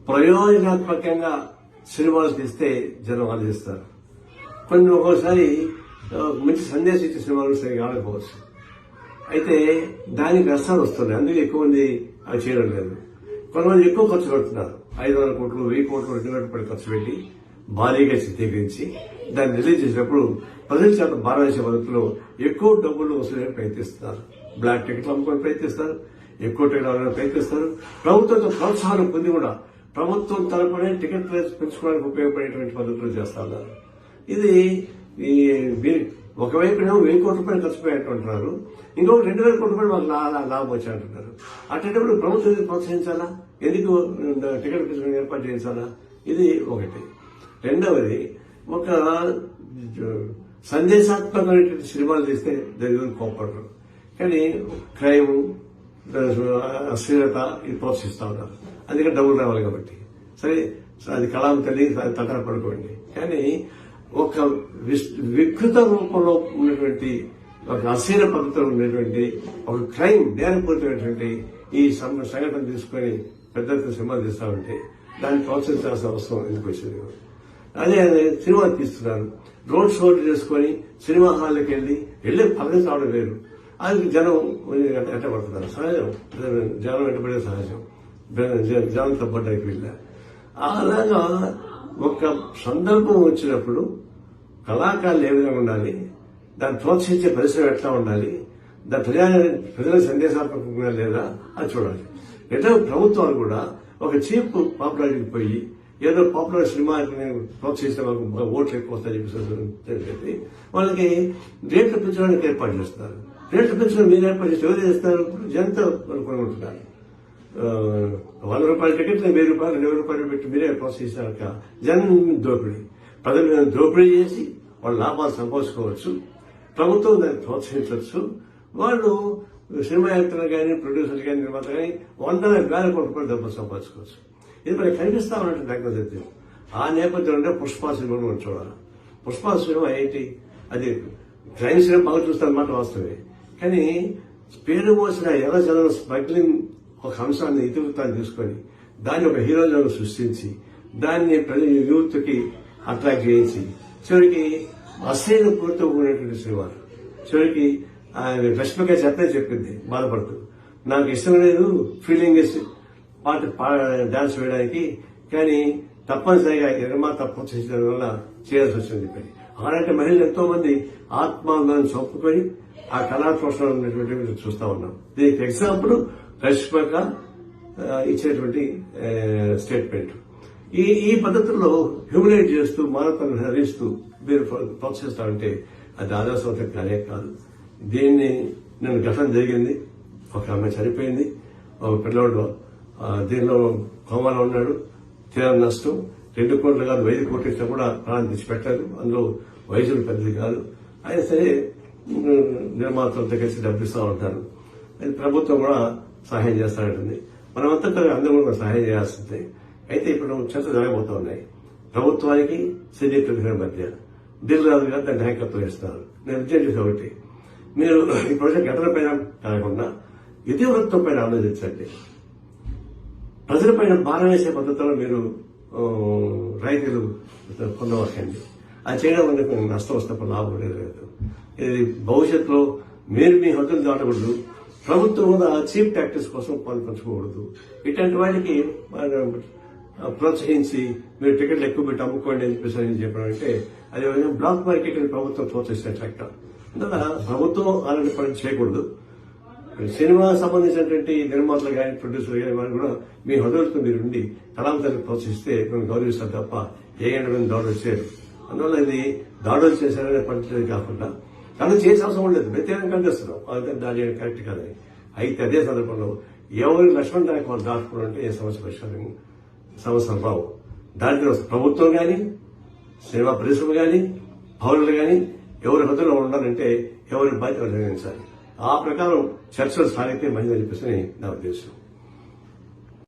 ప్రయోజనాత్మకంగా సినిమాలు తీస్తే జనం ఆలోచిస్తారు. కొన్ని ఒక్కోసారి మంచి సందేశం ఇచ్చే సినిమాలు సరిగా ఆడకపోవచ్చు. అయితే దానికి నష్టాలు వస్తున్నాయి. అందుకే ఎక్కువ మంది అవి చేయడం లేదు. కొంతమంది ఎక్కువ ఖర్చు పెడుతున్నారు. 500 కోట్లు 1000 కోట్లు 2000 రూపాయలు ఖర్చు పెట్టి భారీగా చిత్రీకరించి దాన్ని రిలీజ్ చేసినప్పుడు ప్రజల చేత భారతదేశ పద్ధతిలో ఎక్కువ డబ్బులు వసూలు ప్రయత్నిస్తున్నారు. బ్లాక్ టికెట్లు అమ్ముకొని ప్రయత్నిస్తారు, ఎక్కువ టికెట్ అవ్వాలని ప్రయత్నిస్తారు. ప్రభుత్వంతో ప్రోత్సాహం పొంది కూడా ప్రభుత్వం తరపునే టికెట్ రేట్స్ పెంచుకోవడానికి ఉపయోగపడేటువంటి పద్ధతులు చేస్తా ఉన్నారు. ఇది ఒకవైపు 1000 కోట్ల రూపాయలు ఖర్చు పెట్టారంటున్నారు, ఇంకొక 2000 కోట్ల రూపాయలు మాకు లాభం వచ్చాయంటున్నారు. అటువంటిప్పుడు ప్రభుత్వం ప్రోత్సహించాలా? ఎందుకు టికెట్ పెంచుకుని ఏర్పాటు చేయించాలా? ఇది ఒకటి. రెండవది, ఒక సందేశాత్మకమైనటువంటి సినిమాలు తీస్తే దాని కోప్పడరు, కానీ క్రైమ్ అశ్లీలత ఇది ప్రోత్సహిస్తా ఉన్నారు. అందుకని డబ్బులు రావాలి కాబట్టి సరే అది కళాం తల్లి తటన పడుకోండి. కానీ ఒక వికృత రూపంలో ఉన్నటువంటి ఒక అశ్లీల పద్ధతిలో ఉన్నటువంటి ఒక క్రైమ్ నేరపూరితమైనటువంటి ఈ సంఘటన తీసుకుని పెద్ద సినిమాలు తీస్తామంటే దాన్ని ప్రోత్సహించాల్సిన అవసరం ఎందుకు వచ్చింది? అదే సినిమా తీస్తున్నారు, రోడ్ షోలు చేసుకుని సినిమా హాల్కి వెళ్ళి పదవి రావడం వేరు. అది జనం వెంటబడుతున్నారు, సహజం. జనం వెంటబడే సహజం. జనం తప్పడానికి వెళ్ళ అలాగా ఒక సందర్భం వచ్చినప్పుడు కళాకారులు ఏ విధంగా ఉండాలి, దాన్ని ప్రోత్సహించే పరిశ్రమ ఎట్లా ఉండాలి, దాని ప్రజల సందేశాత్మకంగా లేదా అది చూడాలి. ఎట్లా ప్రభుత్వాలు కూడా ఒక చీప్ పాపులారిటీకి పోయి ఏదో పాపులర్ సినిమా ప్రోత్సహిస్తే వాళ్ళకి ఓట్లు ఎక్కువ వస్తాయని చెప్పి వాళ్ళకి రేట్లు పెంచడానికి ఏర్పాటు చేస్తున్నారు. రేట్లు పెంచడం మీరు ఏర్పాటు చేస్తే ఎవరు చేస్తారు? జనంతో కొనుక్కుంటున్నారు. 100 రూపాయల టికెట్ 1000 రూపాయలు 2000 రూపాయలు పెట్టి మీరే ప్రోత్సహిస్తారక జనం దోపిడీ. ప్రజలు దోపిడీ చేసి వాళ్ళు లాభాలు సంపాదించుకోవచ్చు, ప్రభుత్వం దాన్ని ప్రోత్సహించవచ్చు. వాళ్ళు సినిమా యాక్టర్లు కానీ ప్రొడ్యూసర్లు కానీ నిర్మాతలు కానీ 100,000 కోట్ల రూపాయలు డబ్బులు సంపాదించుకోవచ్చు. ఇది మనకి కనిపిస్తా ఉన్నట్టు సత్యం. ఆ నేపథ్యంలో పుష్ప సినిమాను మనం చూడాలి. పుష్ప సినిమా ఏంటి? అది క్రైమ్ సినిమా బాగా చూస్తారన్నమాట వాస్తవే, కానీ పేరు మోసిన ఎర్ర జనం స్మగ్లింగ్ ఒక అంశాన్ని ఇతివృత్తాన్ని తీసుకొని దాన్ని ఒక హీరోలను సృష్టించి దాన్ని ప్రజల యూత్ కి అట్రాక్ట్ చేయించి చివరికి అశ్లీల పూర్తితో కూడినటువంటి సినిమాలు. చివరికి రష్మిక చెప్పింది బాధపడుతూ, నాకు ఇష్టం లేదు ఫీలింగ్ డాన్స్ వేయడానికి, కానీ తప్పనిసరిగా నిర్మాత ప్రోత్సహించడం వల్ల చేయాల్సి వచ్చింది చెప్పి అలాంటి మహిళలు ఎంతో మంది ఆత్మానందాన్ని చంపుకొని ఆ కళా పోషణ ఉన్నటువంటి చూస్తా ఉన్నాం. దీనికి ఎగ్జాంపుల్ రష్మిక ఇచ్చినటువంటి స్టేట్మెంట్. ఈ పద్ధతుల్లో హ్యూమిలేట్ చేస్తూ మానవతను హరిస్తూ మీరు ప్రోత్సహిస్తారంటే అది ఆదర్శవంతం కానే కాదు. దీన్ని నేను ఘటన జరిగింది, ఒక ఆమె చనిపోయింది, ఒక పిల్లవాడు దీనిలో కోమాలో ఉన్నాడు, తీవ్ర నష్టం. 2 కోట్లు కాదు 5 కోట్లు ఇచ్చినా కూడా ప్రాణం తెచ్చిపెట్టారు. అందులో వయసులు పెద్దది కాదు. అయినా సరే నిర్మాతలతో కలిసి డబ్బిస్తూ ఉంటారు. అది ప్రభుత్వం కూడా సహాయం చేస్తానంటుంది. మనమంతా అందరూ కూడా సహాయం చేయాల్సిందే. అయితే ఇప్పుడు చర్చ జరగబోతా ఉన్నాయి ప్రభుత్వానికి సినీ ప్రతిభ మధ్య. దిల్ రాజు గారు దాన్ని నాయకత్వం ఇస్తున్నారు. నేను విజయం చేసే ఒకటి, మీరు ఈ ప్రాజెక్ట్ ఘటన పైన కాకుండా ఇతివృత్తం పైన ఆలోచించండి. ప్రజలపైన భారం వేసే పద్ధతిలో మీరు రైతులు పొందవకండి. అది చేయడం వల్ల నష్టం వస్తే లాభం లేదు. ఇది భవిష్యత్తులో మీరు మీ హద్దులు దాటకూడదు, ప్రభుత్వం కూడా చీప్ టాక్టిక్స్ కోసం పంచుకోకూడదు. ఇట్లాంటి వాటికి ప్రోత్సహించి మీరు టికెట్లు ఎక్కువ పెట్టి అమ్ముకోండి అని చెప్పడం అంటే అది బ్లాక్ మార్కెట్ ప్రభుత్వం ప్రోత్సహించినట్లెక్క. అందువల్ల ప్రభుత్వం అలాంటి పని చేయకూడదు. సినిమా సంబంధించినటువంటి నిర్మాతలు కానీ ప్రొడ్యూసర్లు కానీ వారు కూడా మీ హృదయంతో మీరు ఉండి కళాంతరాన్ని ప్రోత్సహిస్తే మేము గౌరవిస్తారు తప్ప ఏ గంట దాడులు చేయరు. అందువల్ల ఇది దాడులు చేశారనే పద్ధతి కాకుండా దాన్ని చేసే అవసరం లేదు, వ్యతిరేకంగా కనిపిస్తున్నాం. దాని కరెక్ట్ కాదని. అయితే అదే సందర్భంలో ఎవరు లక్ష్మణ్ నాయక్ వాళ్ళు దాటుకోవాలంటే ఏ సమస్యలు రావు. దాంట్లో ప్రభుత్వం కానీ సినిమా పరిశ్రమ కానీ పౌరులు కానీ ఎవరి హద్దులో ఉండాలంటే ఎవరి బాధ్యత నిర్వహించాలి. ఆ ప్రకారం చర్చలు సాగితే మంచిదని చెప్పేసి నా ఉద్దేశం.